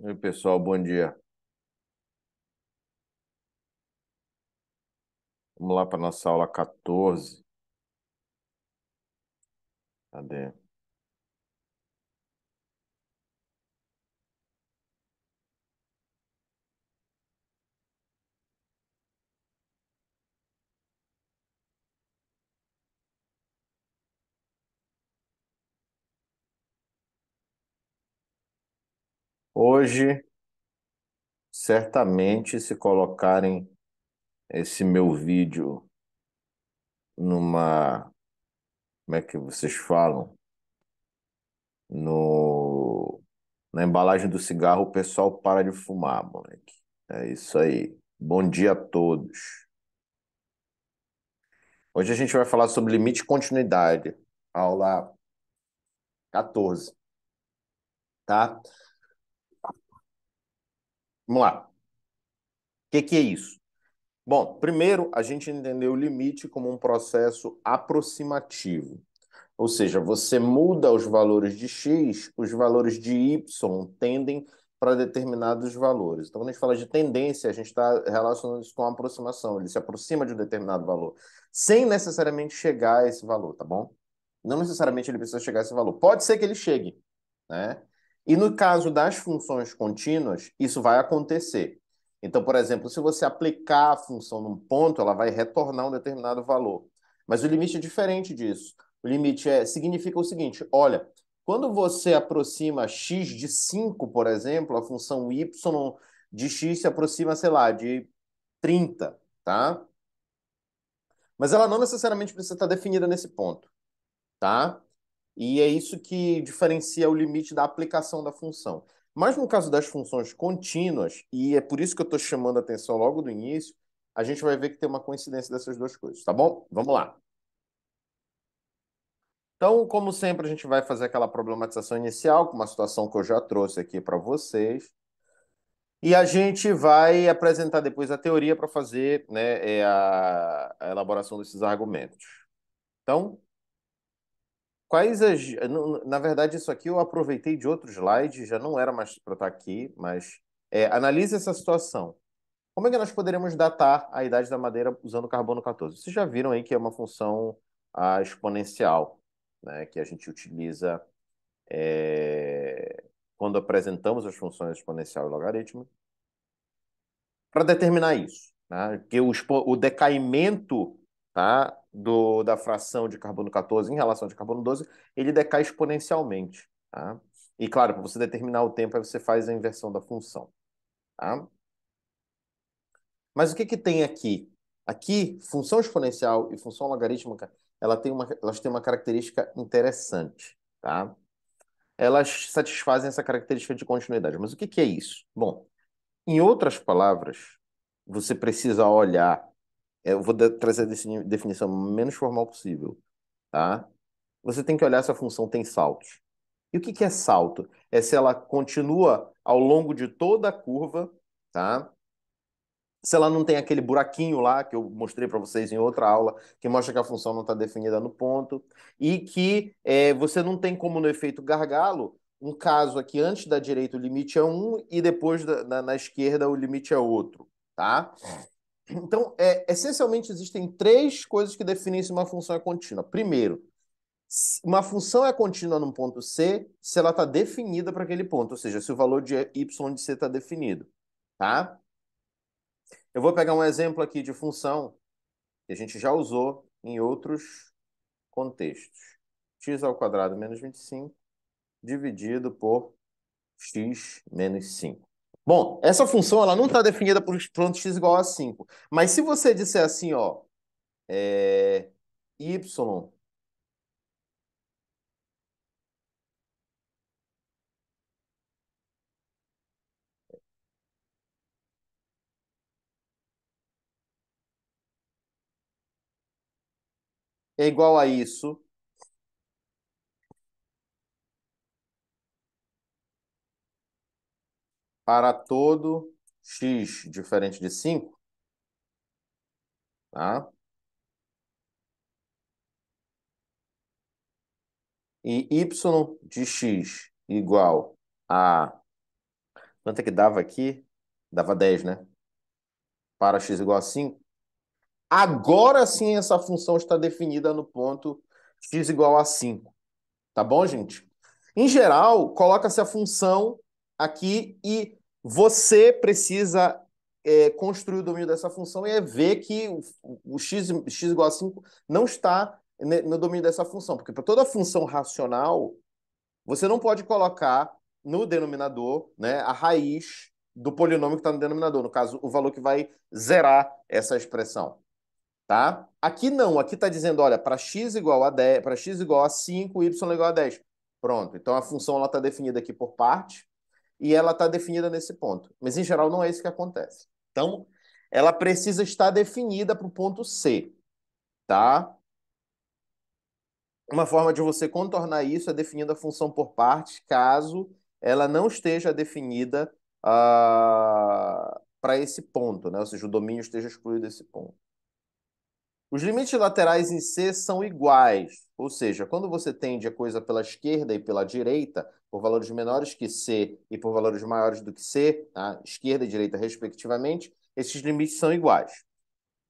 Oi, pessoal, bom dia. Vamos lá para nossa aula 14. Cadê? Hoje, certamente, se colocarem esse meu vídeo numa, como é que vocês falam? No, Na embalagem do cigarro, o pessoal para de fumar, moleque. É isso aí. Bom dia a todos. Hoje a gente vai falar sobre limite e continuidade. Aula 14, tá? Vamos lá. O que é isso? Bom, primeiro a gente entendeu o limite como um processo aproximativo. Ou seja, você muda os valores de x, os valores de y tendem para determinados valores. Então, quando a gente fala de tendência, a gente está relacionando isso com a aproximação. Ele se aproxima de um determinado valor, sem necessariamente chegar a esse valor, tá bom? Não necessariamente ele precisa chegar a esse valor. Pode ser que ele chegue, né? E no caso das funções contínuas, isso vai acontecer. Então, por exemplo, se você aplicar a função num ponto, ela vai retornar um determinado valor. Mas o limite é diferente disso. O limite significa o seguinte: olha, quando você aproxima x de 5, por exemplo, a função y de x se aproxima, sei lá, de 30, tá? Mas ela não necessariamente precisa estar definida nesse ponto, tá? E é isso que diferencia o limite da aplicação da função. Mas no caso das funções contínuas, e é por isso que eu estou chamando a atenção logo do início, a gente vai ver que tem uma coincidência dessas duas coisas, tá bom? Vamos lá. Então, como sempre, a gente vai fazer aquela problematização inicial, com uma situação que eu já trouxe aqui para vocês. E a gente vai apresentar depois a teoria para fazer, né, a elaboração desses argumentos. Então, quais as. Na verdade, isso aqui eu aproveitei de outro slide, já não era mais para estar aqui, mas analise essa situação. Como é que nós poderíamos datar a idade da madeira usando carbono 14? Vocês já viram aí que é uma função exponencial, né, que a gente utiliza quando apresentamos as funções exponencial e logaritmo, para determinar isso, né? Que o decaimento, tá, da fração de carbono 14 em relação de carbono 12, ele decai exponencialmente, tá? E claro, para você determinar o tempo, aí você faz a inversão da função, tá? Mas o que que tem aqui? Aqui, função exponencial e função logarítmica, elas têm uma característica interessante, tá? Elas satisfazem essa característica de continuidade. Mas o que que é isso? Bom, em outras palavras, você precisa olhar. Eu vou trazer a definição menos formal possível, tá? Você tem que olhar se a função tem saltos. E o que que é salto? É se ela continua ao longo de toda a curva, tá? Se ela não tem aquele buraquinho lá que eu mostrei para vocês em outra aula, que mostra que a função não está definida no ponto, e que você não tem como no efeito gargalo, um caso aqui antes da direita o limite é um e depois na esquerda o limite é outro, tá? Então, essencialmente existem três coisas que definem se uma função é contínua. Primeiro, uma função é contínua num ponto C se ela está definida para aquele ponto, ou seja, se o valor de y de C está definido, tá? Eu vou pegar um exemplo aqui de função que a gente já usou em outros contextos. X ao quadrado menos 25 dividido por x menos 5. Bom, essa função ela não está definida por ponto x igual a 5. Mas se você disser assim, ó, y é igual a isso para todo x diferente de 5, tá? E y de x igual a Quanto é que dava aqui? Dava 10, né? Para x igual a 5. Agora sim essa função está definida no ponto x igual a 5. Tá bom, gente? Em geral, coloca-se a função aqui e você precisa construir o domínio dessa função e ver que o x igual a 5 não está no domínio dessa função. Porque para toda função racional, você não pode colocar no denominador, né, a raiz do polinômio que está no denominador. No caso, o valor que vai zerar essa expressão. Tá? Aqui não, aqui está dizendo, olha, para x igual a 10, para x igual a 5, y igual a 10. Pronto, então a função está definida aqui por parte e ela está definida nesse ponto. Mas em geral não é isso que acontece. Então, ela precisa estar definida para o ponto C, tá? Uma forma de você contornar isso é definindo a função por partes, caso ela não esteja definida para esse ponto, né? Ou seja, o domínio esteja excluído desse ponto. Os limites laterais em C são iguais, ou seja, quando você tende a coisa pela esquerda e pela direita, por valores menores que C e por valores maiores do que C, tá? Esquerda e direita respectivamente, esses limites são iguais.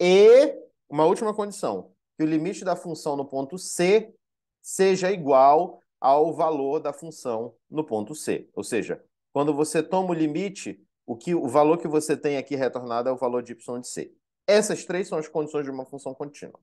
E uma última condição, que o limite da função no ponto C seja igual ao valor da função no ponto C. Ou seja, quando você toma o limite, o valor que você tem aqui retornado é o valor de y de C. Essas três são as condições de uma função contínua,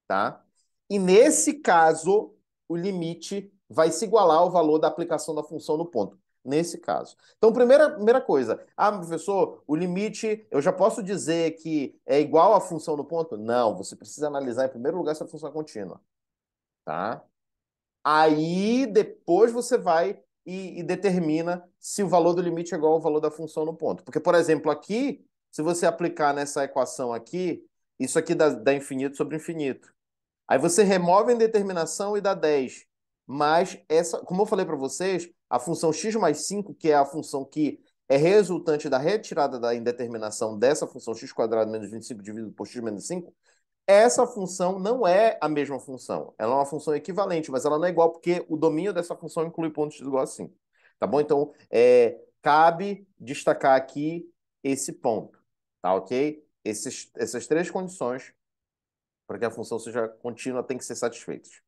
tá? E nesse caso, o limite vai se igualar ao valor da aplicação da função no ponto. Nesse caso. Então, primeira coisa. Ah, professor, o limite, eu já posso dizer que é igual à função no ponto? Não, você precisa analisar em primeiro lugar se a função é contínua, tá? Aí, depois você vai e determina se o valor do limite é igual ao valor da função no ponto. Porque, por exemplo, aqui, se você aplicar nessa equação aqui, isso aqui dá infinito sobre infinito. Aí você remove a indeterminação e dá 10. Mas, como eu falei para vocês, a função x mais 5, que é a função que é resultante da retirada da indeterminação dessa função x quadrado menos 25 dividido por x menos 5, essa função não é a mesma função. Ela é uma função equivalente, mas ela não é igual porque o domínio dessa função inclui pontos x igual a 5. Tá bom? Então, cabe destacar aqui esse ponto. Tá ok? Essas três condições para que a função seja contínua têm que ser satisfeitas.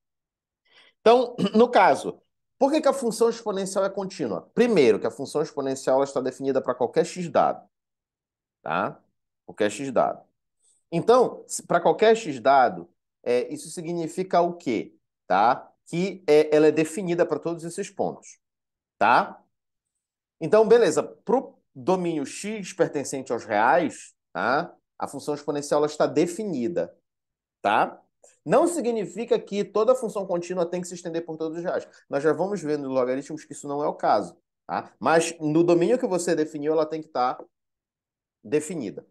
Então, no caso, por que a função exponencial é contínua? Primeiro, que a função exponencial ela está definida para qualquer x dado. Tá? Qualquer x dado. Então, para qualquer x dado, isso significa o quê? Tá? Que ela é definida para todos esses pontos. Tá? Então, beleza. Para o domínio x pertencente aos reais, tá? A função exponencial ela está definida. Tá? Não significa que toda função contínua tem que se estender por todos os reais. Nós já vamos ver nos logaritmos que isso não é o caso. Tá? Mas no domínio que você definiu, ela tem que estar definida.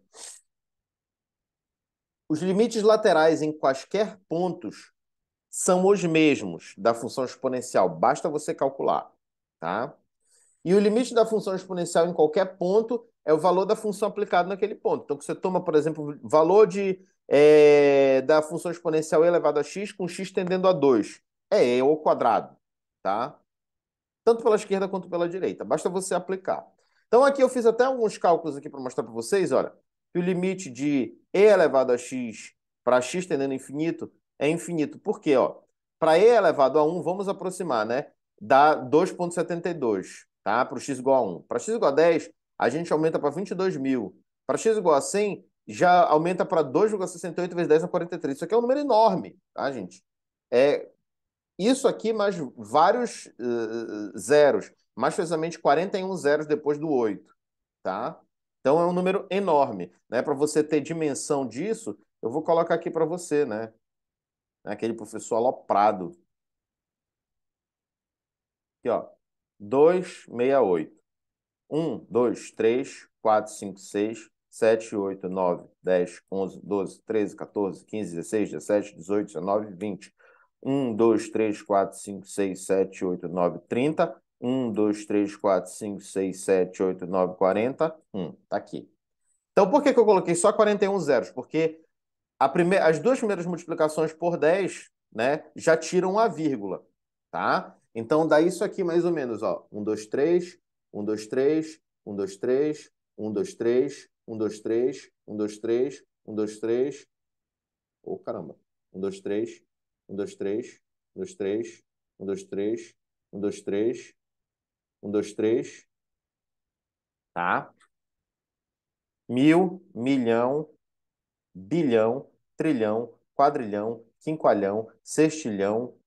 Os limites laterais em quaisquer pontos são os mesmos da função exponencial, basta você calcular, tá? E o limite da função exponencial em qualquer ponto é o valor da função aplicado naquele ponto. Então, você toma, por exemplo, o valor da função exponencial elevado a x com x tendendo a 2. É e ao quadrado, tá? Tanto pela esquerda quanto pela direita. Basta você aplicar. Então, aqui eu fiz até alguns cálculos aqui para mostrar para vocês, olha, que o limite de e elevado a x para x tendendo a infinito é infinito. Por quê? Para e elevado a 1, vamos aproximar, né? Dá 2,72, tá? Para o x igual a 1. Para x igual a 10, a gente aumenta para 22.000. Para x igual a 100, já aumenta para 2,68 vezes 10 a 43. Isso aqui é um número enorme, tá, gente? Isso aqui mais vários zeros, mais precisamente 41 zeros depois do 8, tá? Então é um número enorme, né? Para você ter dimensão disso, eu vou colocar aqui para você, né? Aquele professor aloprado. Aqui, ó. 268. 1, 2, 3, 4, 5, 6, 7, 8, 9, 10, 11, 12, 13, 14, 15, 16, 17, 18, 19, 20. 1, 2, 3, 4, 5, 6, 7, 8, 9, 30. 1, 2, 3, 4, 5, 6, 7, 8, 9, 40. Tá aqui. Então, por que que eu coloquei só 41 zeros? Porque as duas primeiras multiplicações por 10, né, já tiram a vírgula, tá? Então, dá isso aqui mais ou menos, ó. 1, 2, 3, 1, 2, 3, 1, 2, 3, 1, 2, 3, 1, 2, 3, 1, 2, 3, 1, 2, 3. Ô, caramba. 1, 2, 3, 1, 2, 3, 1, 2, 3, 1, 2, 3, 1, 2, 3, 1, 2, 3, tá? Mil, milhão, bilhão, trilhão, quadrilhão, quinqualhão, sextilhão.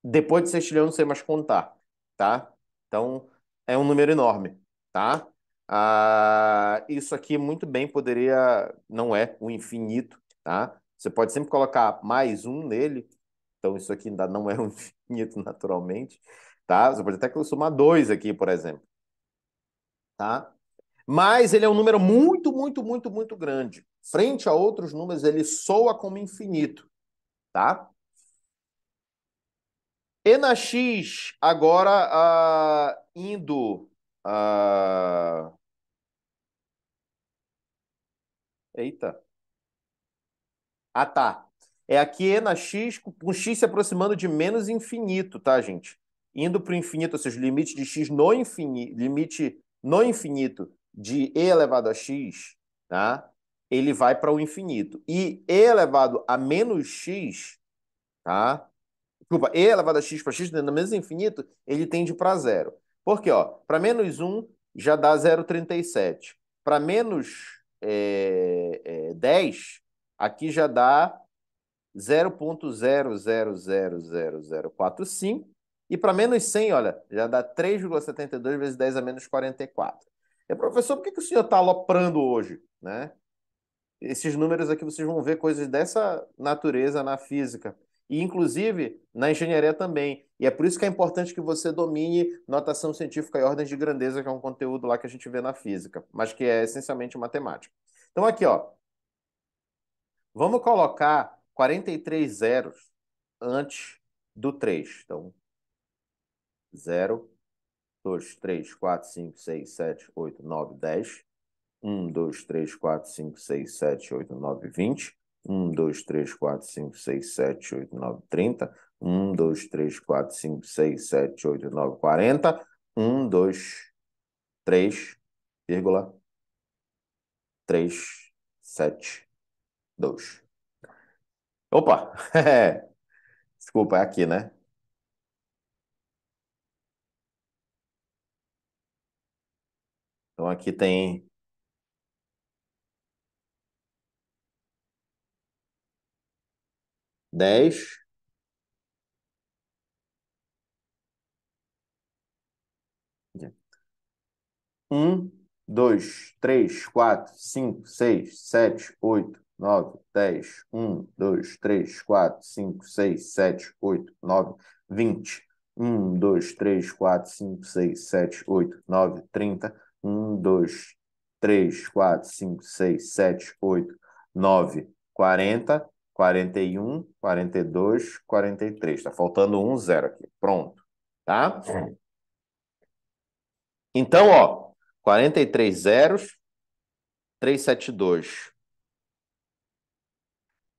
Depois de sextilhão, eu não sei mais contar, tá? Então, é um número enorme, tá? Isso aqui muito bem poderia, não é o infinito, tá? Você pode sempre colocar mais um nele, então isso aqui ainda não é o infinito naturalmente, tá? Você pode até somar dois aqui, por exemplo, tá? Mas ele é um número muito, muito, muito, muito grande. Frente a outros números, ele soa como infinito, tá? E na X, agora indo. ah, Eita. Ah, tá. É aqui E na X, com X se aproximando de menos infinito, tá, gente? Indo para o infinito, ou seja, o limite de X no infinito, limite no infinito de E elevado a X, tá? Ele vai para o infinito. E E elevado a menos X, tá? Desculpa, E elevado a x para x no mesmo infinito, ele tende para zero. Por quê? Para menos um já dá 0,37. Para menos 10, aqui já dá 0,000045. E para menos 100, olha, já dá 3,72 vezes 10 a menos 44. Professor, por que o senhor está aloprando hoje, né? Esses números aqui vocês vão ver coisas dessa natureza na física. E, inclusive, na engenharia também. E é por isso que é importante que você domine notação científica e ordens de grandeza, que é um conteúdo lá que a gente vê na física, mas que é essencialmente matemática. Então, aqui, ó, vamos colocar 43 zeros antes do 3. Então, 0, 2, 3, 4, 5, 6, 7, 8, 9, 10. 1, 2, 3, 4, 5, 6, 7, 8, 9, 20. 1, 2, 3, 4, 5, 6, 7, 8, 9, 30. 1, 2, 3, 4, 5, 6, 7, 8, 9, 40. 1, 2, 3,372. Opa! Desculpa, é aqui, né? Então aqui tem 10. 1, 2, 3, 4, 5, 6, 7, 8, 9, 10. 1, 2, 3, 4, 5, 6, 7, 8, 9, 20. 1, 2, 3, 4, 5, 6, 7, 8, 9, 30. 1, 2, 3, 4, 5, 6, 7, 8, 9, 40, 41, 42, 43. Tá faltando um zero aqui. Pronto. Tá? Então, ó, 43 zeros, 372.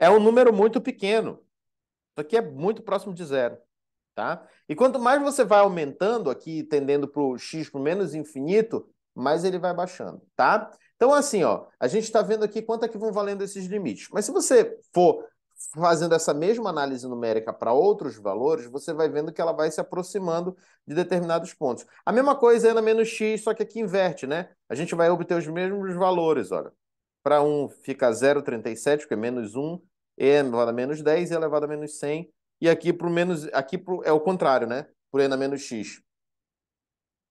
É um número muito pequeno. Isso aqui é muito próximo de zero, tá? E quanto mais você vai aumentando aqui, tendendo para o x para o menos infinito, mais ele vai baixando, tá? Então, assim, ó, a gente está vendo aqui quanto é que vão valendo esses limites. Mas se você for fazendo essa mesma análise numérica para outros valores, você vai vendo que ela vai se aproximando de determinados pontos. A mesma coisa é na menos x, só que aqui inverte, né? A gente vai obter os mesmos valores, olha. Para um fica 0,37, porque é menos 1, e elevado a menos 10 e elevado a menos 100. E aqui para o menos, é o contrário, né? Por e na menos x.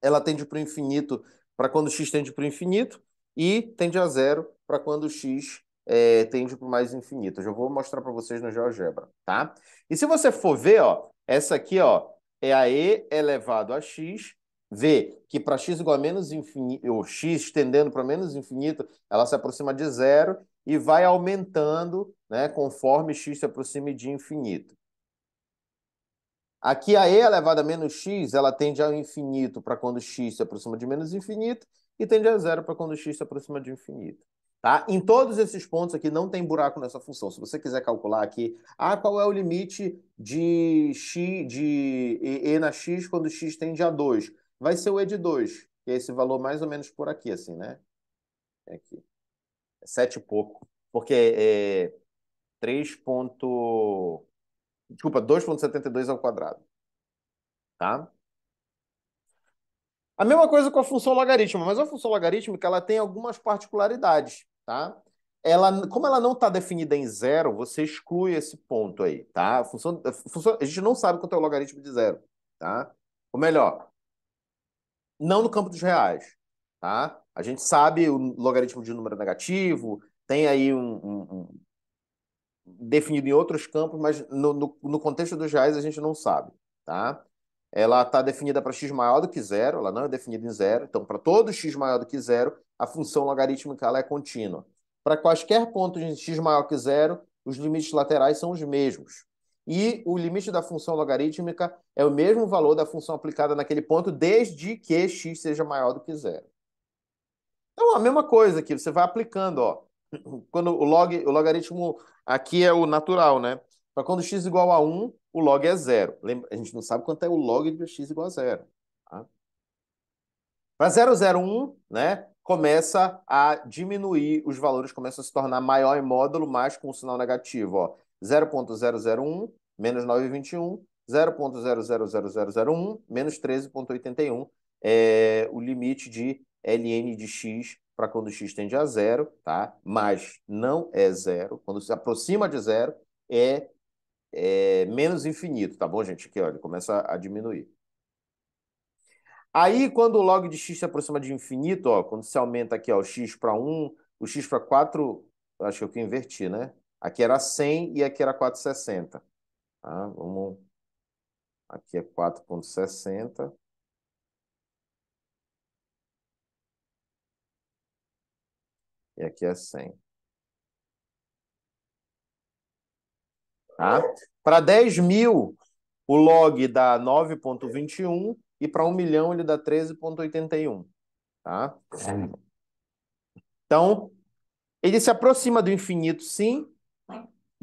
Ela tende para o infinito para quando x tende para o infinito e tende a zero para quando x tende para o mais infinito. Eu já vou mostrar para vocês no GeoGebra, tá? E se você for ver, ó, essa aqui, ó, é a e elevado a x. Vê que para x igual a menos infinito, ou x tendendo para menos infinito, ela se aproxima de zero e vai aumentando, né, conforme x se aproxime de infinito. Aqui a e elevado a menos x, ela tende ao infinito para quando x se aproxima de menos infinito e tende a zero para quando x se aproxima de infinito. Tá? Em todos esses pontos aqui não tem buraco nessa função. Se você quiser calcular aqui, qual é o limite de x de e na x quando x tende a 2? Vai ser o e de 2. que é esse valor mais ou menos por aqui, assim, né? É aqui. É 7 e pouco. Porque é 3 ponto... Desculpa, 2,72 ao quadrado, tá? A mesma coisa com a função logarítmica, mas a função logarítmica ela tem algumas particularidades, tá? Ela, como ela não está definida em zero, você exclui esse ponto aí, tá? A gente não sabe quanto é o logaritmo de zero, tá? Ou melhor, não no campo dos reais, tá? A gente sabe o logaritmo de número negativo, tem aí definido em outros campos, mas no contexto dos reais a gente não sabe, tá? Ela está definida para x maior do que zero, ela não é definida em zero. Então, para todo x maior do que zero, a função logarítmica ela é contínua. Para quaisquer pontos de x maior que zero, os limites laterais são os mesmos. E o limite da função logarítmica é o mesmo valor da função aplicada naquele ponto, desde que x seja maior do que zero. Então, a mesma coisa aqui, você vai aplicando, ó. Quando o logaritmo aqui é o natural, né? Para quando x igual a 1, o log é zero. Lembra, a gente não sabe quanto é o log de x igual a zero. Tá? Para 0,01, né? Começa a diminuir, os valores começam a se tornar maior em módulo, mas com o sinal negativo, ó. 0,001 menos 9,21, 0,000001 menos 13,81 é o limite de ln de x para quando x tende a zero, tá? Mas não é zero. Quando se aproxima de zero, é menos infinito, tá bom, gente? Aqui, ó, ele começa a diminuir. Aí, quando o log de x se aproxima de infinito, ó, quando se aumenta aqui, ó, o x para 1, o x para 4, acho que eu que inverti, né? Aqui era 100 e aqui era 460. Tá? Vamos... Aqui é 4,60 e aqui é 100. Tá? Para 10.000, o log dá 9,21 e para 1 milhão ele dá 13,81. Tá? Então, ele se aproxima do infinito, sim,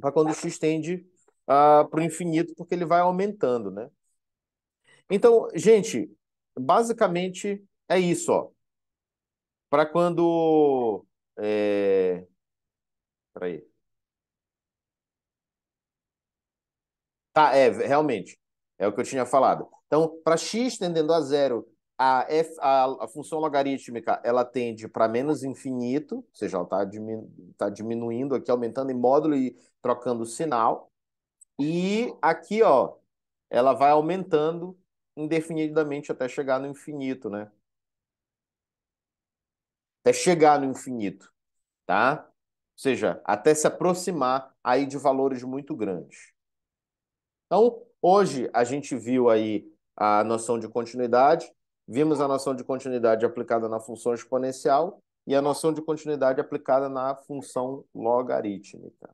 para quando o x tende para o infinito, porque ele vai aumentando, né? Então, gente, basicamente é isso, ó. Para quando. Peraí. Tá, realmente. É o que eu tinha falado. Então, para x tendendo a zero, a função logarítmica ela tende para menos infinito, ou seja, ela está tá diminuindo aqui, aumentando em módulo e trocando o sinal. E aqui, ó, ela vai aumentando indefinidamente até chegar no infinito, né? Até chegar no infinito, tá? Ou seja, até se aproximar aí de valores muito grandes. Então, hoje a gente viu aí a noção de continuidade, vimos a noção de continuidade aplicada na função exponencial e a noção de continuidade aplicada na função logarítmica.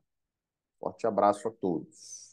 Forte abraço a todos.